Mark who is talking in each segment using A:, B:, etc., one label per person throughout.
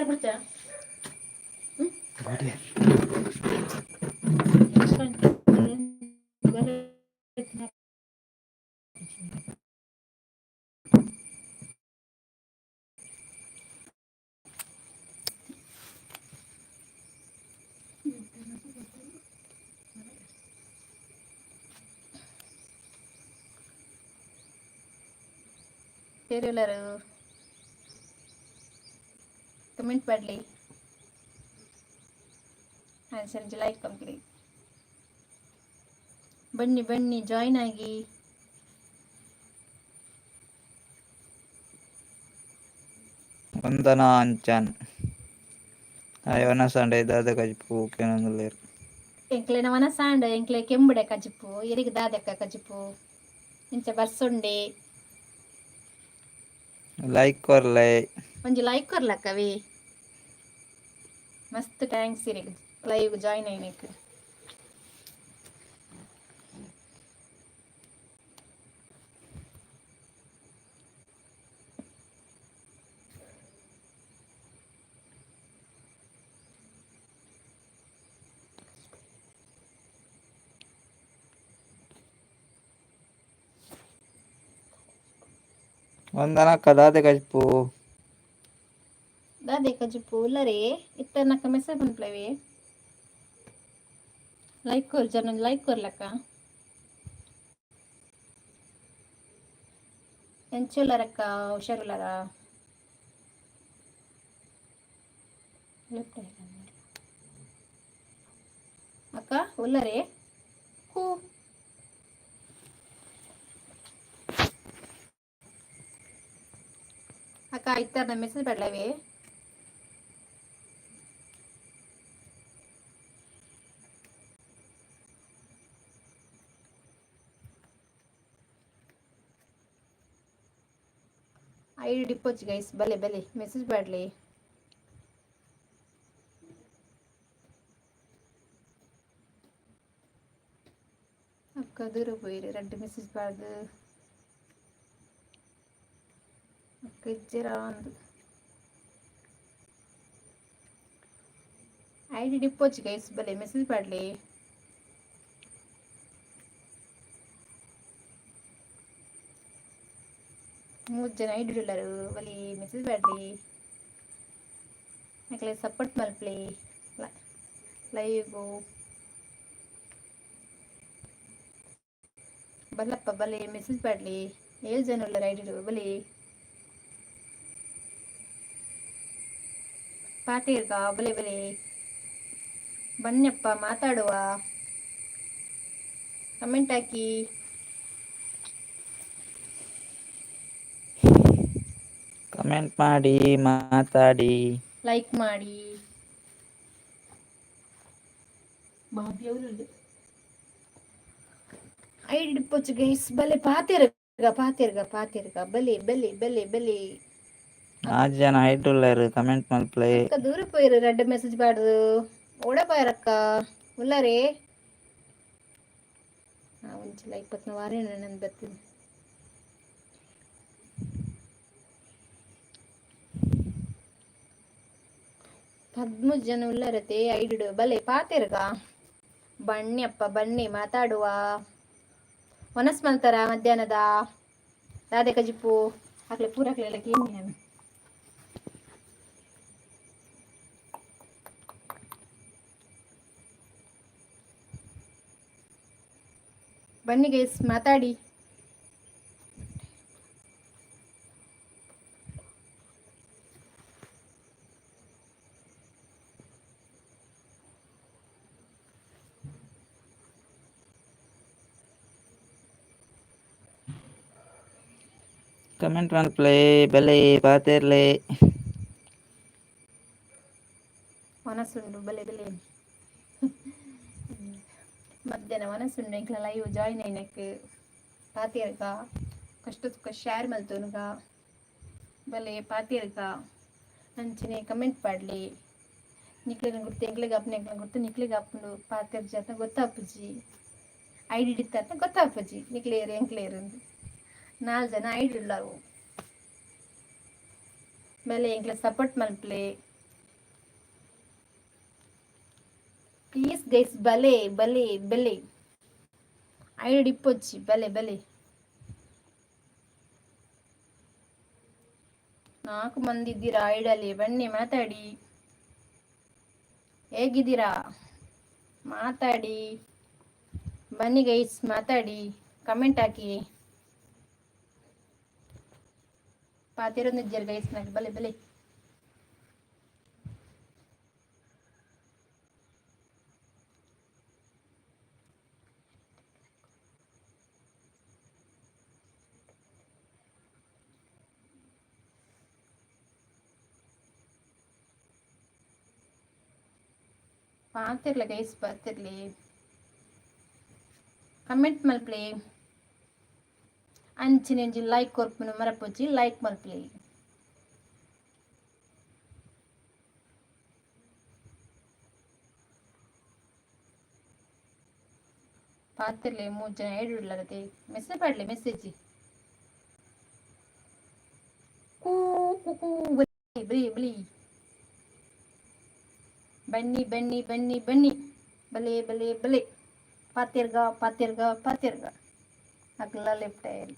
A: ಯಾರು ಬಿಡ್ತೀರಾ ಎಲ್ಲರೂ ಕಮೆಂಟ್ ಮಾಡಲಿ. ಸಂಜೆ ಲೈಕ್ ಕಂಪ್ಲೀಟ್. ಬನ್ನಿ ಬನ್ನಿ ಜಾಯ್ನ್ ಆಗಿ.
B: ವಂದನಾ ಅಂಚನ್ ಅವನ ಸಂಡೆ ದಾದ ಕಜಿಪು ಕೇನಂಗಲೇರು
A: ಎಂಕ್ಲೆ ನವನ ಸಾಂಡ್ ಎಂಕ್ಲೆ ಕೆಂಬುಡೆ ಕಜಿಪು ಇರಿಗೆ ದಾದಕ್ಕ ಕಜಿಪು ಇಂಚ ಬರ್ಸುಂಡೆ
B: ಲೈಕ್ ಕೊರ್ಲೆ
A: ಒಂಜಿ ಲೈಕ್ ಕೊರ್ಲಕ್ಕವೇ ಮಸ್ತ್ ಥ್ಯಾಂಕ್ಸ್ ಇರಿಗೆ ಲೈವ್ ಜಾಯ್ನ್ ಆಯ್ನಿಕ್.
B: ವಂದನಾ ದಾದ ಕಜಿಪು
A: ದಾದೆ ಕಜಿಪು ಉಲ್ಲರೆ ಇತ್ತನಕ ಮೆಸೇಜ್ ಪನ್ಪ್ಲವೇ ಲೈಕ್ ಕೊರ್ ಜನ ಲೈಕ್ ಕೊರ್ಲಕ್ಕ ಎಂಚುಲ್ಲರಕ್ಕ ಹುಷಾರುಲ್ಲರ ಅಕ್ಕ ಉಲ್ಲರೆ ಹೂ ಅಕ್ಕ ಇತ್ತ ಮೆಸೇಜ್ ಪಡ್ಲವೇ ಐಡಿ ಡಿಪ್ಪೊಚ್ಚು ಗೈಸ್ ಬಲೆ ಬಲೆ ಮೆಸೇಜ್ ಪಾಡ್ಲಿ. ಅಕ್ಕ ದೂರ போயிரு 2 ಮೆಸೇಜ್ ಪಾಡ್ದು ಅಕ್ಕ ಇಜ್ಜೆರಾಂದು ಐಡಿ ಡಿಪ್ಪೊಚ್ಚು ಗೈಸ್ ಬಲೆ ಮೆಸೇಜ್ ಪಾಡ್ಲಿ. ಮೂರು ಜನ ಐಡಿ ಉಳ್ಳರು ಬಲಿ ಮೆಸೇಜ್ ಪಾಡ್ಲಿ ಯಾಕಲೆ ಸಪೋರ್ಟ್ ಮಲ್ಪ್ಲಿ ಲೈವ್ ಬಲ್ಲಪ್ಪ ಬಲೆ ಮೆಸೇಜ್ ಪಾಡ್ಲಿ 7 ಜನ ಉಳ್ಳರು ಐಡಿ ಬಲಿ ಪಾತಿರ್ಗ ಬಲೆ ಬಲೆ ಬನ್ನಪ್ಪ ಮಾತಾಡುವ ಕಮೆಂಟ್ ಹಾಕಿ
B: ಕಮೆಂಟ್ ಮಾಡಿ ಮಾತಾಡಿ
A: ಲೈಕ್ ಮಾಡಿ ಬಾಬಿಯವರು ಐಡಿ ಡಿಪ್ಪೊಚ್ಚು ಗೈಸ್ ಬಲೆ ಪಾತಿರ್ಗ ಪಾತಿರ್ಗ ಪಾತಿರ್ಗ ಬಲಿ ಬಲಿ ಬಲಿ ಬಲಿ
B: 6 ಜನ ಐಡಿ ಉಳ್ಳರು ಕಮೆಂಟ್ ಮಲ್ಪ್ಲೆ
A: ಅಕ್ಕ ದೂರ போயிரு 2 ಮೆಸೇಜ್ ಪಾಡ್ದು ಓಡ ಪಾಯರಕ್ಕ ಉಲ್ಲರೆ ಒಂಚಿಲ್ಲ 20 ವಾರ ನನ್ನ ಬರ್ತೀನಿ. ಹದ್ಮೂರು ಜನ ಉಳ್ಳರತೆ ಐಡಿಡು ಬಲೆ ಪಾತಿರ್ಗ ಬನ್ನಿ ಅಪ್ಪ ಬನ್ನಿ ಮಾತಾಡುವ ಮನಸ್ ಮಲ್ತಾರ ಮಧ್ಯಾಹ್ನದ ದಾದೆ ಕಜಿಪು ಹಾಕ್ಲೆ ಪೂರ ಹಾಕ್ಲೆಲ್ಲ ಕೇಳಿ ನಾನು ಬನ್ನಿ ಗೈಸ್ ಮಾತಾಡಿ.
B: ಕಮೆಂಟ್ ಮಲ್ಪ್ಲೆ ಬಲೆ ಪಾತಿರ್ಲೆ
A: ಮನಸ್ಸುಂಡು ಬಲೆ ಬಲೆ ಮಧ್ಯಾಹ್ನ ಮನಸ್ಸುಂಡು ಎಂಕ್ಲ ಲೈವ್ ಜಾಯ್ನ್ ಆಯ್ನಕ್ ಪಾತಿರ್ಗ ಕಷ್ಟ ಸುಖ ಶೇರ್ ಮಲ್ತೋನುಗ ಬಲೆ ಪಾತಿರ್ಗ ಅಂಚನೆ ಕಮೆಂಟ್ ಪಾಡ್ಲಿ ನಿಕ್ಲೆನ ಗುರ್ತು ಎಂಕ್ಲೆಗ್ ಅಪ್ಪನ ಎಂಕ್ಲ ಗುರ್ತು ನಿಕ್ಲೆಗ್ ಅಪ್ಪುಂಡು ಪಾತಿರ್ ಜತ ಗೊತ್ತಾಪುಜಿ ಐಡಿ ಇಡಿತ್ತ ಗೊತ್ತಾಪುಜಿ ನಿಕ್ಲೇರು ಎಂಕ್ಲೇರು 4 ಜನ ಐಡಿ ಉಳ್ಳವು ಬಲೆ ಎಂಕ್ಲೆ ಸಪೋರ್ಟ್ ಮಲ್ಪ್ಲೆ ప్లీజ్ గైస్ భలే భలే భలే ಐಡಿ ಡಿಪ್ಪೊಚ್ಚಿ ಭಲೆ ಭಲೆ 4 ಮಂದಿ ಇದ್ದೀರಾ ಐಡಲ್ಲಿ ಬನ್ನಿ ಮಾತಾಡಿ ಹೇಗಿದ್ದೀರಾ ಮಾತಾಡಿ ಬನ್ನಿ ಗೈಸ್ ಮಾತಾಡಿ ಕಮೆಂಟ್ ಹಾಕಿ ಪಾತಿರೊಂದಿದ್ದೀರ ಗೈಸ್ ನನಗೆ ಭಲೆ ಭಲೆ ಪಾತಿರ್ಲ ಗೈಸ್ ಬರ್ತಿರ್ಲಿ ಕಮೆಂಟ್ ಮಲ್ಪ್ಲಿ ಅಂಚಿನೆಂಜಿ ಲೈಕ್ ಕೊರ್ಪುನು ಮರಪೊಚ್ಚಿ ಲೈಕ್ ಮಲ್ಪ್ಲಿ ಪಾತಿರ್ಲಿ 3 ಜನ ಐಡಿ ಇಡ್ಲಾಗತ್ತೆ ಮೆಸೇಜ್ ಮಾಡ್ಲಿ ಮೆಸೇಜ್ ಕೂ ಕೂ ಬಲಿ ಬಲಿ ಬನ್ನಿ ಬನ್ನಿ ಬನ್ನಿ ಬನ್ನಿ ಬಲೆ ಬಲೆ ಬಲೆ ಪಾತಿರ್ಗ ಪಾತಿರ್ಗ ಪಾತಿರ್ಗ ಅಗ್ಲ ಲೆಫ್ಟ್ ಐಡಿ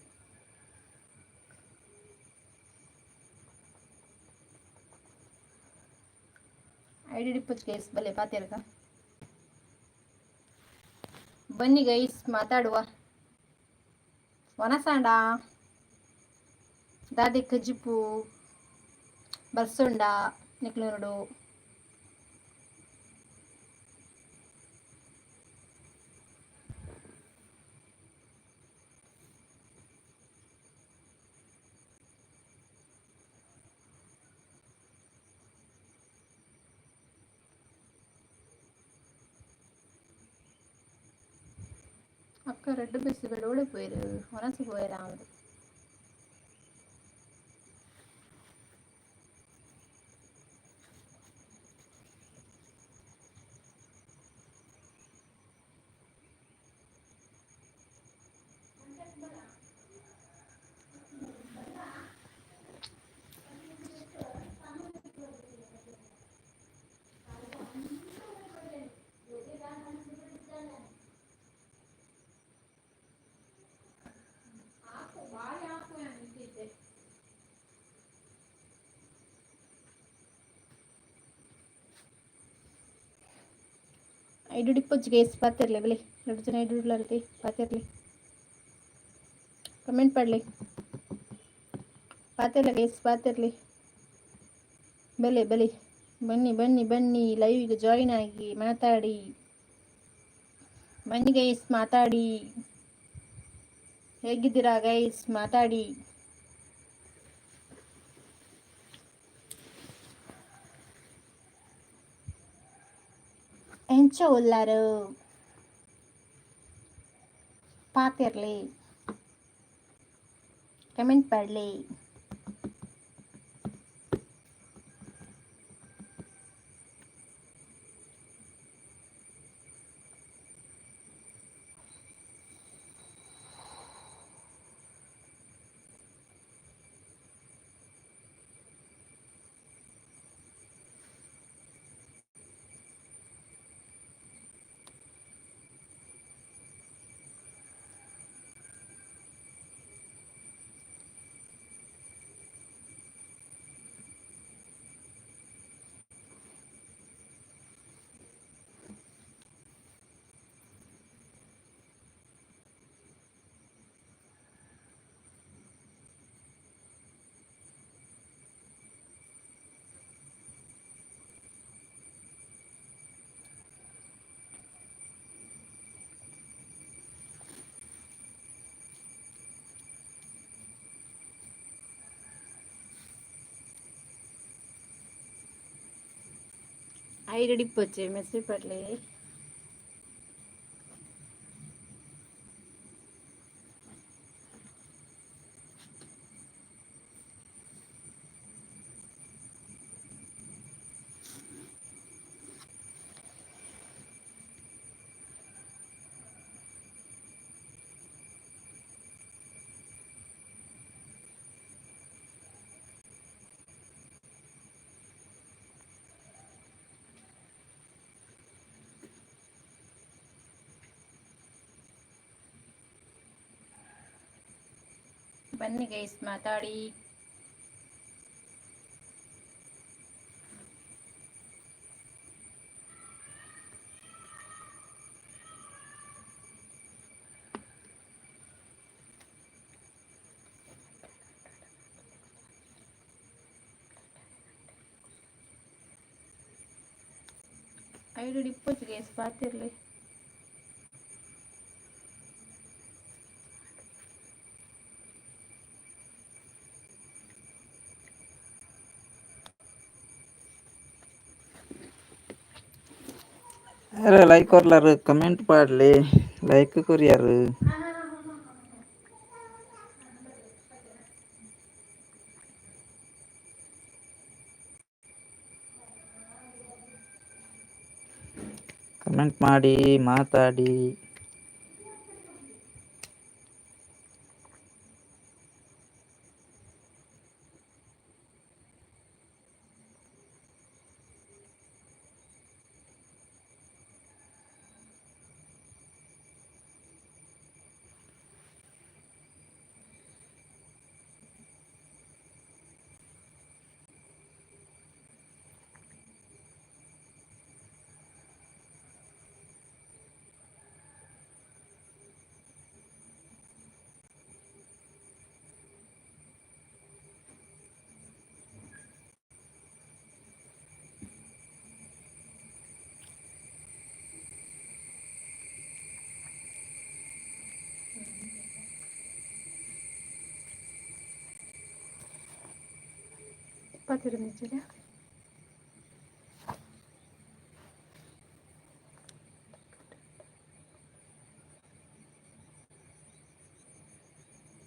A: ಐಡಿ ಡಿಪ್ಪುಚ್ ಗೈಸ್ ಬಲೆ ಪಾತಿರ್ಗ ಬನ್ನಿ ಗೈಸ್ ಮಾತಾಡುವ ವನಸಾಂಡ ದಾದಿ ಕಜಿಪು ಬರ್ಸೊಂಡ ನಿಕ್ಲೂರುಡು அக்கா 2 பஸ்ஸுகளோடு போயிரு மனசு போயிடாது ಐಡಿ ಡಿಪ್ಪೊಚ್ಚಿ ಗೈಸ್ ಪಾತಿರ್ಲಿ ಬಲಿ 2 ಜನ ಐಡಿ ಇಡ್ಲಾಗತ್ತೆ ಪಾತಿರ್ಲಿ ಕಮೆಂಟ್ ಪಡ್ಲಿ ಪಾತಿರ್ಲಿ ಗೈಸ್ ಪಾತಿರ್ಲಿ ಬಲೆ ಬಲೆ ಬನ್ನಿ ಬನ್ನಿ ಬನ್ನಿ ಲೈವ್ಗೆ ಜಾಯಿನ್ ಆಗಿ ಮಾತಾಡಿ ಬನ್ನಿ ಗೈಸ್ ಮಾತಾಡಿ ಹೇಗಿದ್ದೀರಾ ಗೈಸ್ ಮಾತಾಡಿ ಎಂಚ ಉಲ್ಲಾರು ಪಾತಿರ್ಲಿ ಕಮೆಂಟ್ ಪಡ್ಲಿ ఐడి డిప్పొచ్చి మెసేజ్ పడలే ಬನ್ನಿ ಗೈಸ್ ಮಾತಾಡಿ. ಐದು ಡಿಪ್ಪೋಚು ಗೈಸ್ ಪಾತಿರ್ಲಿ.
B: अरे लाइक कोरलार कमेंट पाडले लाइक कोरियार कमेंट ಮಾಡಿ ಮಾತಾಡಿ. ಪಾತಿರ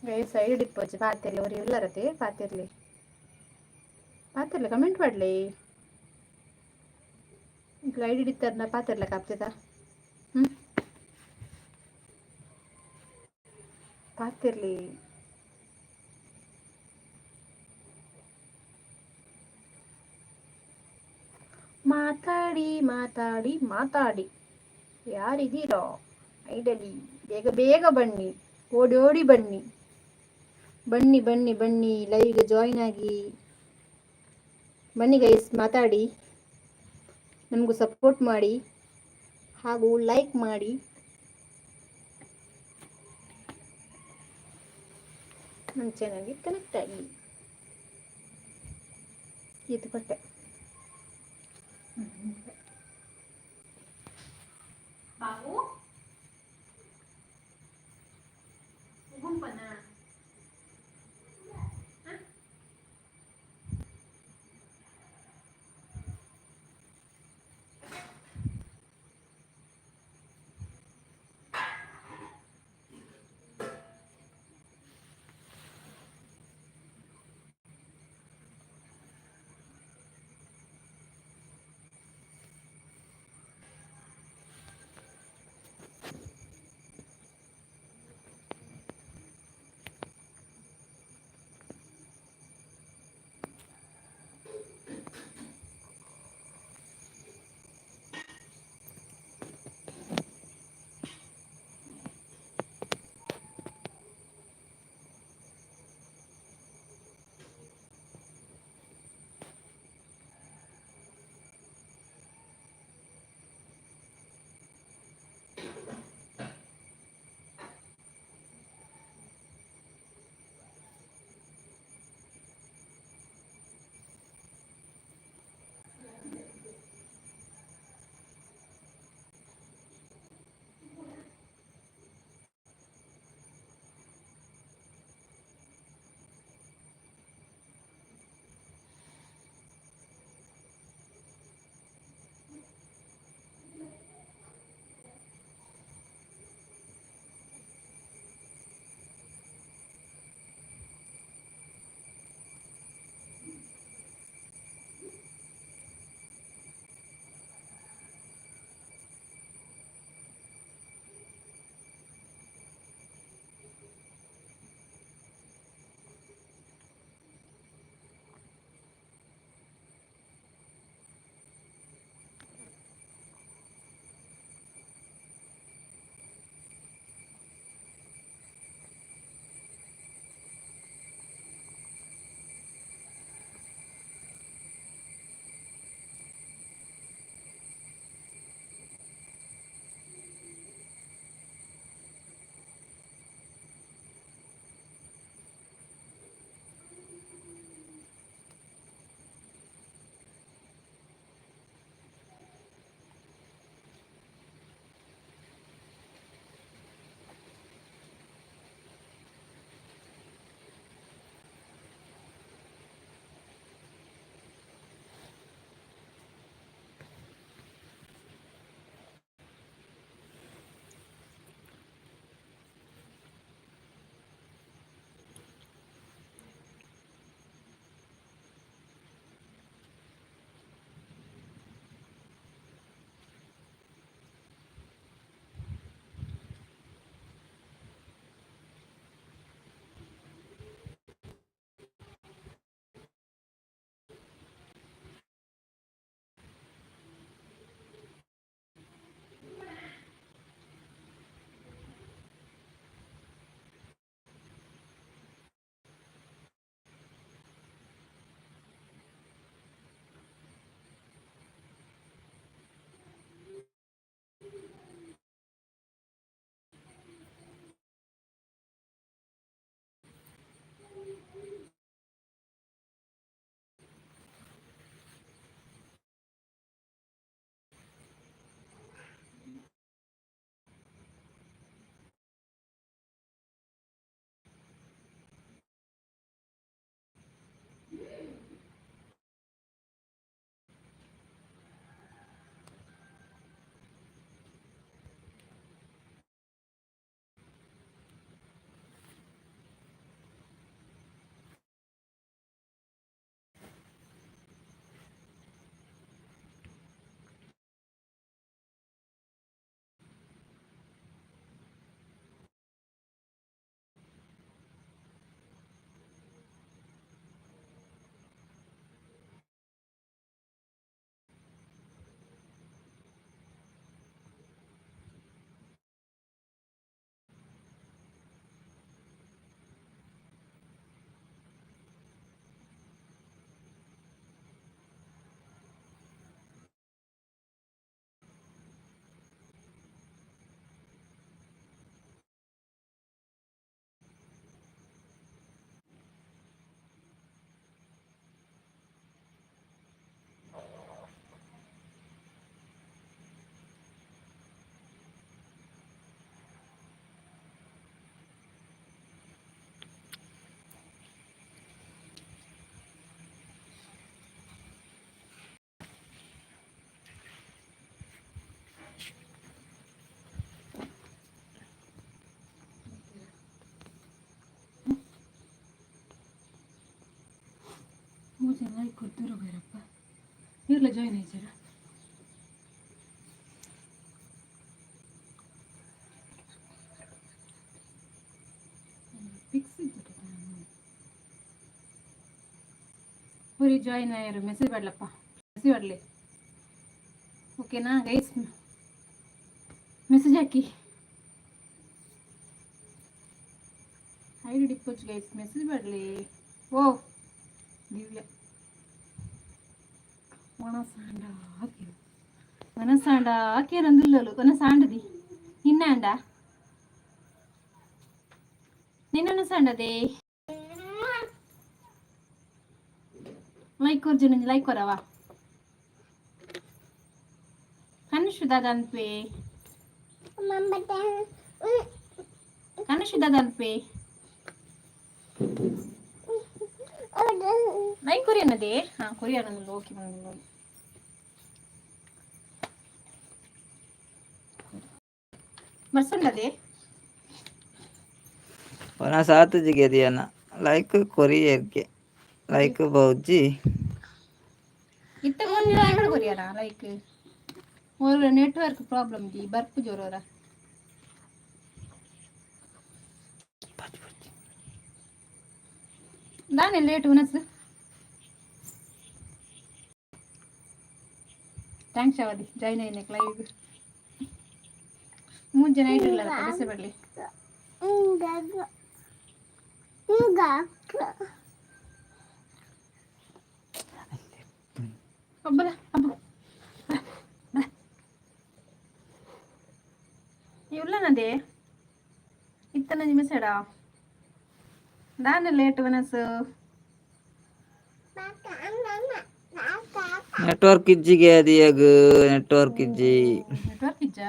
B: ಗೈಸ್ ಐದು ಡಿಪ್ಪೋಚು ಪಾತಿರ್ಲಿ ಅವ್ರು ಇಲ್ಲರತೆ ಪಾತಿರ್ಲಿ ಪಾತಿರ್ಲಿ ಕಮೆಂಟ್ ಮಾಡ್ಲಿ. ಈಗ ಐಡಿ ಹಿಡಿತಾರನ ಪಾತಿರ್ಲಕ್ಕ ಆಗ್ತದ. ಪಾತಿರ್ಲಿ ಮಾತಾಡಿ ಮಾತಾಡಿ ಮಾತಾಡಿ. ಯಾರಿದ್ದೀರೋ ಐಡಲಿ ಬೇಗ ಬೇಗ ಬನ್ನಿ, ಓಡಿ ಓಡಿ ಬನ್ನಿ, ಬನ್ನಿ ಬನ್ನಿ ಬನ್ನಿ ಲೈವ್ಗೆ ಜಾಯಿನ್ ಆಗಿ ಬನ್ನಿ ಗೈಸ್ ಮಾತಾಡಿ, ನಮಗೂ ಸಪೋರ್ಟ್ ಮಾಡಿ ಹಾಗೂ ಲೈಕ್ ಮಾಡಿ. ನಮ್ಮ ಚಾನಲ್ಗೆ ಕನೆಕ್ಟ್ ಆಗಿ. ಇದು ಕೊಟ್ಟೆ ಬಾಬು ಗುಂಪನ
A: ಜನ ಲೈಕ್ ಕೊಡ್ತಿರೋ ಬೇರಪ್ಪ ಇರ್ಲ ಜಾಯ್ನ್ ಆಯ್ತಾರ ಫಿಕ್ಸ್ ಇತ್ತು ಪೂರಿ ಜಾಯಿನ್ ಆಯ್ಯಾರು ಮೆಸೇಜ್ ಮಾಡಲಪ್ಪ ಮೆಸೇಜ್ ಮಾಡಲಿ ಓಕೆನಾ ಗೈಸ್ ಮೆಸೇಜ್ ಹಾಕಿ ಐಡಿ ಡಿಪ್ಪೋಚ್ ಗೈಸ್ ಮೆಸೇಜ್ ಮಾಡಲಿ ಓ ದಿವ್ಯ ಒಣಸಾಂಡ ಹಾಕಿ ಒಣಸಾಂಡ ಹಾಕಿರಂದಿಲ್ಲಲು ಒಣಸಾಂಡದಿ ನಿನ್ನಾಂಡ ನಿನ್ನೊಣಸಾಂಡದೆ ಲೈಕ್ ಕೊರ್ಜು ಲೈಕ್ ಕೊರವಾ ಕನುಷು ದಾದಾ ಅನ್ಪೆ ಕನುಷು ದಾದಾ ಅನ್ಪೆ ಲೈಕ್ ಕೊರಿಯನ್ನದೇ ಹಾಂ ಕೊರಿಯನ್ ಓಕೆ ಬಂದು ಮರ್ಸಂಡದೆ
C: वना सात जगह दिया ना लाइक कोरियर के लाइक बहुजी
A: इतना कौन लाइक कोरियर लाइक और नेटवर्क प्रॉब्लम दी बर्फ जोरोरा दाने लेट उनस थैंक्स आवदी जॉइन आइने लाइव मुझे नाइट ಇಲ್ಲ ಕಡಿಸೆ ಬರಲಿ ಅಬ್ಬಲ ಅಬ್ಬ ಇವ್ಲನದೆ ಇತ್ತನ ನಿಮಿಷಡ ದಾನೆ ಲೇಟ್ ವನಸ್
C: नेटवर्क इज्जिगे दियग नेटवर्क इज्जि
A: ನೆಟ್ವರ್ಕ್ ಇಜ್ಜ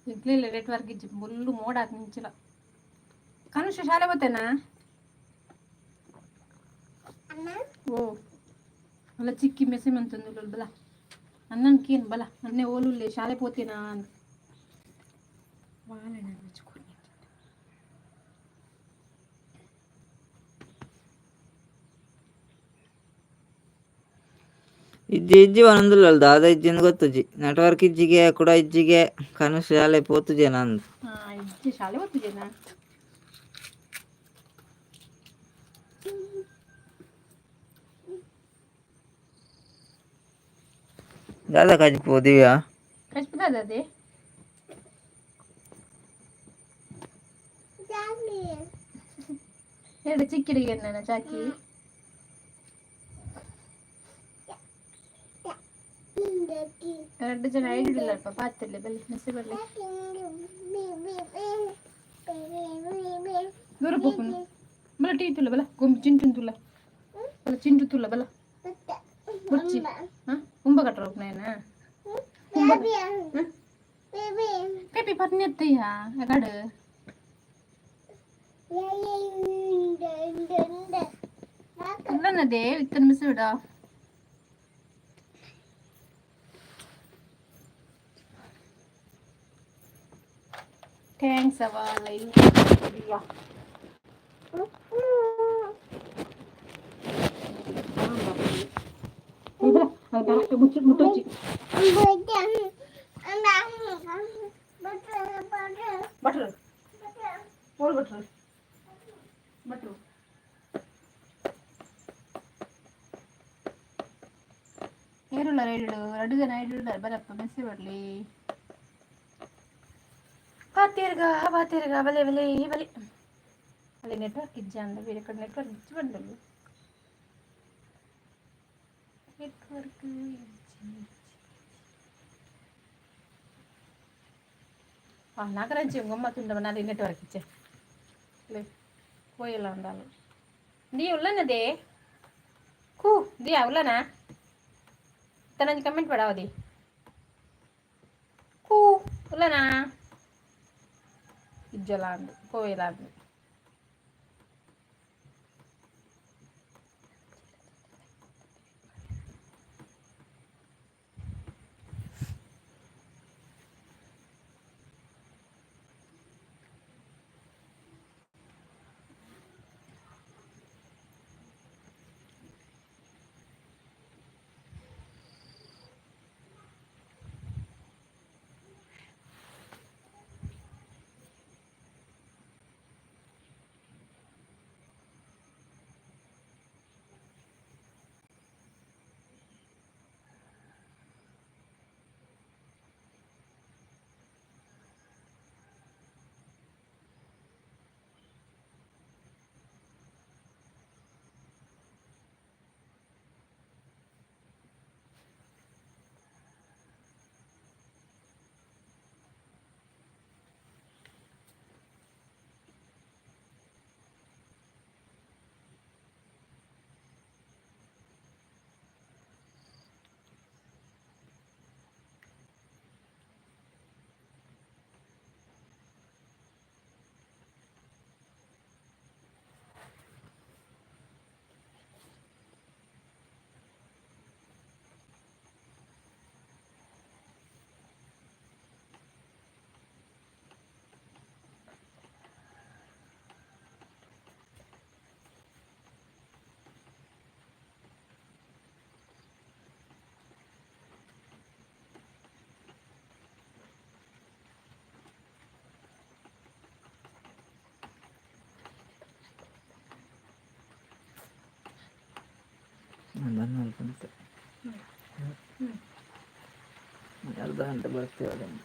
A: ಇಗ್ಲಿಲ್ಲ ನೆಟ್ವರ್ಕ್ ಇಜ್ಜಿ ಫುಲ್ಲು ಮೋಡ ಹಾಕಿ ನಿಂಚಿಲ್ಲ ಕನುಷ ಶಾಲೆ ಬತ್ತೇನಾ ಓ ಅಲ್ಲ ಚಿಕ್ಕಿ ಮೆಸೆ ಮಂತಂದು ಬಲ ಅನ್ನನ್ಕೇನು ಬಲ ಅನ್ನೇ ಓಲುಲ್ಲೆ ಶಾಲೆ ಪೋತೇನಾ ಅಂತ ವಾಲೆನ ಮುಚ್ಕೊಂಡು
C: इज्जि इज्जि वनंदुल्ल दादा इज्जिन गोत्तुजि नेटवर्क इज्जिगे कुड इज्जिगे कनु शाले पोतुजे नंद
A: ಹಾಂ ಇಜ್ಜಿ ಶಾಲೆ ಓದ್ತಿದ್ದೇನಾ
C: दादा काज पोदिया
A: ಕಷ್ಟ ಎರಡು ಚಿಕ್ಕಿಡಿಗೆ ನಾನು ಚಾಕಿ ಎರಡು ಜನ ಐಡಿಲ್ಲಪ್ಪ ಪಾತಿರ್ಲಿ ಬಲ್ಲಿ ಮೆಸೆ ಬರಲಿ ದೂರ ಪೋಪುನು ಬಲ ಟೀ ತುಲ್ಲ ಬಲ ಗೊಂಬು ಚಿಂಟು ತುಲ್ಲ ಬಲ ಚಿಂಟು ತುಲ್ಲ ಬಲ ಬುರ್ಚಿ ಹಾಂ ಕುಂಭ ಕಟ್ಟರ ಹೋಗ್ನೇನ ಪೇಪಿ ಪತ್ನೆತ್ತಯ್ಯ ಯಾಕಡೆ ಇಲ್ಲನದೇ ಇತ್ತನ ಮಿಸ್ ಬಿಡ ಥ್ಯಾಂಕ್ಸ್ ಅವ ಲೈವ್ ಮುಟ್ಟೋಚಿ ಬಟ್ರು ಓಲ್ ಬಟ್ರು ಬಟ್ರು ಏರುಲ್ಲ ಎರಡು ಜನ ಐಡಿಲ್ಲ ಬರಪ್ಪ ಮೆಸ್ಸಿ ಬರಲಿ ಬಾತಿರ್ಗ ಬಲೆ ಬಲೆ ಬಲೆ ಅಲ್ಲಿ ನೆಟ್ವರ್ಕ್ ಇಜ್ಜ ಅಂದ ಬೇರೆ ಕಡೆ ನೆಟ್ವರ್ಕ್ ಇಜ್ಜಿ ಬಂದಲ್ಲ ನೆಟ್ವರ್ಕ್ ನಾಗರಾಜ್ಯ ಗಮ್ಮತ್ತುಂಡ ನಾಳೆ ನೆಟ್ವರ್ಕ್ ಇಚ್ಚೆ పోయేలా ఉండాలి నీ ఉల్లనదే కూ ది అవులనా తనని కమెంట్ పడావది కూ ఉల్లనా ఇజ్జలా అంది పోయేలా అంది
C: ಬಂತು ಅರ್ಧ ಗಂಟೆ ಬರ್ತೇವೆ ಅದನ್ನು.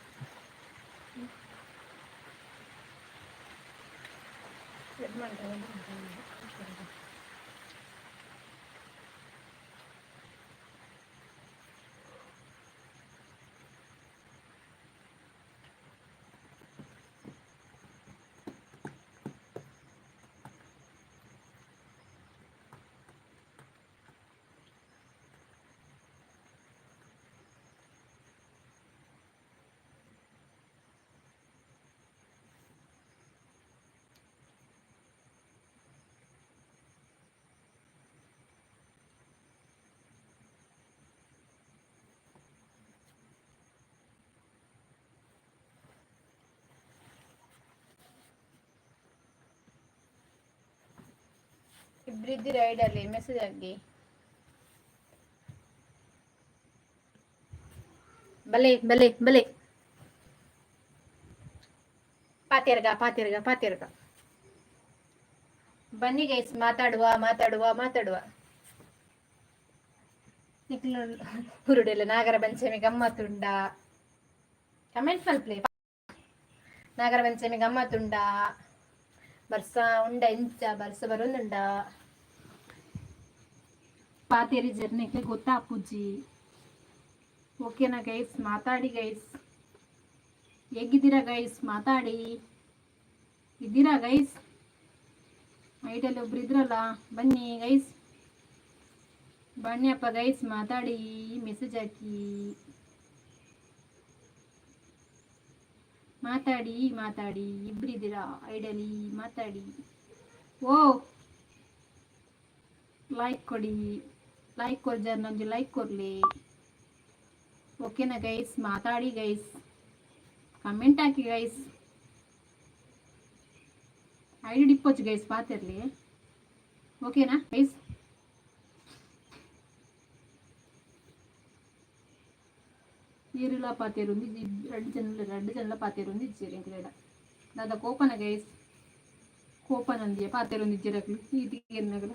A: ಇಬ್ಬರಿದ್ದೀರಾ ಐಡಲ್ಲಿ ಮೆಸೇಜ್ ಆಗಿ. ಬಲೆ ಬಲೆ ಬಲೆ ಪಾತಿರ್ಗ ಬನ್ನಿ ಗೈಸ್, ಮಾತಾಡುವ ಮಾತಾಡುವ ಮಾತಾಡುವ. ಹುರುಡೆಲ್ಲ ನಾಗರ ಪಂಚಮಿ ಗಮ್ಮತ್ತುಂಡ ಕಮೆಂಟ್ ಮಲ್ಪ್ಲೆ. ನಾಗರ ಪಂಚಮಿ ಗಮ್ಮತ್ತುಂಡ ಬರ್ಸ ಉಂಡ ಎಂಚ ಬರ್ಸ ಬರೋಂದುಂಡ ಪಾತೇರಿ ಜರ್ನಿಗೆ ಗೊತ್ತಾ ಅಪ್ಪುಜ್ಜಿ. ಓಕೆನಾ ಗೈಸ್, ಮಾತಾಡಿ ಗೈಸ್. ಹೇಗಿದ್ದೀರಾ ಗೈಸ್? ಮಾತಾಡಿ. ಇದ್ದೀರಾ ಗೈಸ್? ಐಡಲ್ಲಿ ಒಬ್ರು ಇದ್ರಲ್ಲ, ಬನ್ನಿ ಗೈಸ್, ಬನ್ನಿ ಅಪ್ಪ ಗೈಸ್, ಮಾತಾಡಿ, ಮೆಸೇಜ್ ಹಾಕಿ, ಮಾತಾಡಿ ಮಾತಾಡಿ. ಇಬ್ಬರಿದ್ದೀರಾ ಐಡಲಿ, ಮಾತಾಡಿ. ಓ ಲೈಕ್ ಕೊಡಿ, ಲೈಕ್ ಕೊಡ್ಜಾರ ನಮ್ಗೆ ಲೈಕ್ ಕೊಡ್ಲಿ. ಓಕೆನಾ ಗೈಸ್? ಮಾತಾಡಿ ಗೈಸ್, ಕಮೆಂಟ್ ಹಾಕಿ ಗೈಸ್. ಐಡಿ ಡಿಪ್ಪೊಚ್ಚು ಗೈಸ್ ಪಾತಿರ್ಲಿ. ಓಕೆನಾ ಗೈಸ್? ಈರುಳ್ಳ ಪಾತೇರು రెండు జనుల పాతేరు ఉంది ఇచ్చారు ఇంక దాదా కోపన గైస్, కోపన ఉంది పాతేరు ఉంది ఇచ్చారు ఇది ఎన్నగల.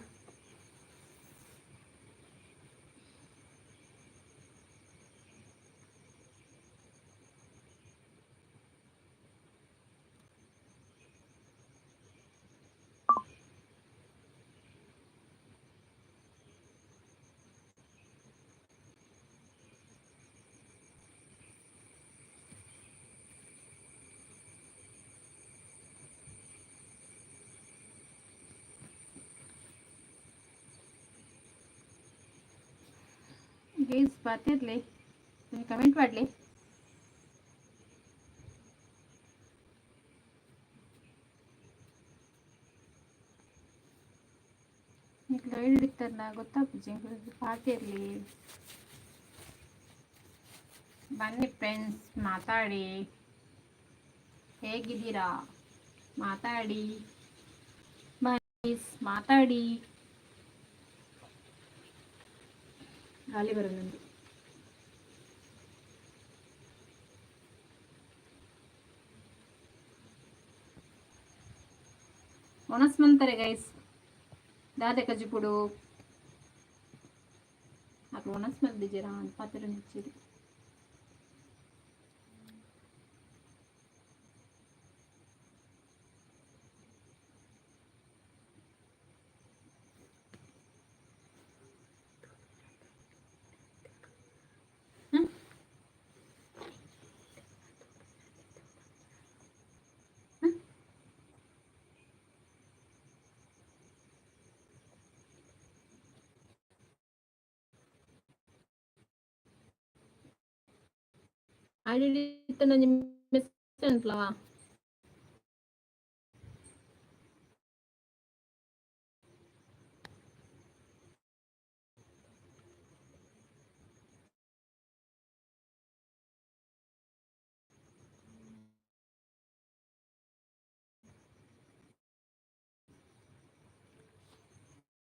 A: ಗೈಸ್ ಪಾತಿರ್ಲಿ, ಕಮೆಂಟ್ ಮಾಡಲಿ. ಐಡಿ ಹಿಡಿತಾರಲ್ಲ ಗೊತ್ತಾ ಪೂಜೆ, ಪಾತಿರ್ಲಿ. ಬನ್ನಿ ಫ್ರೆಂಡ್ಸ್, ಮಾತಾಡಿ. ಹೇಗಿದ್ದೀರಾ? ಮಾತಾಡಿ ಮಾತಾಡಿ. ಗಾಳಿ ಬರೋದು. ಒಣಸ್ಮಂತಾರೆ ಗೈಸ್, దాదే కజిపుడు నాకు ఒనస్మల్ దిజరా అని పాత్ర నిచ్చేది. ID message ಅಂಟ್ಲವಾ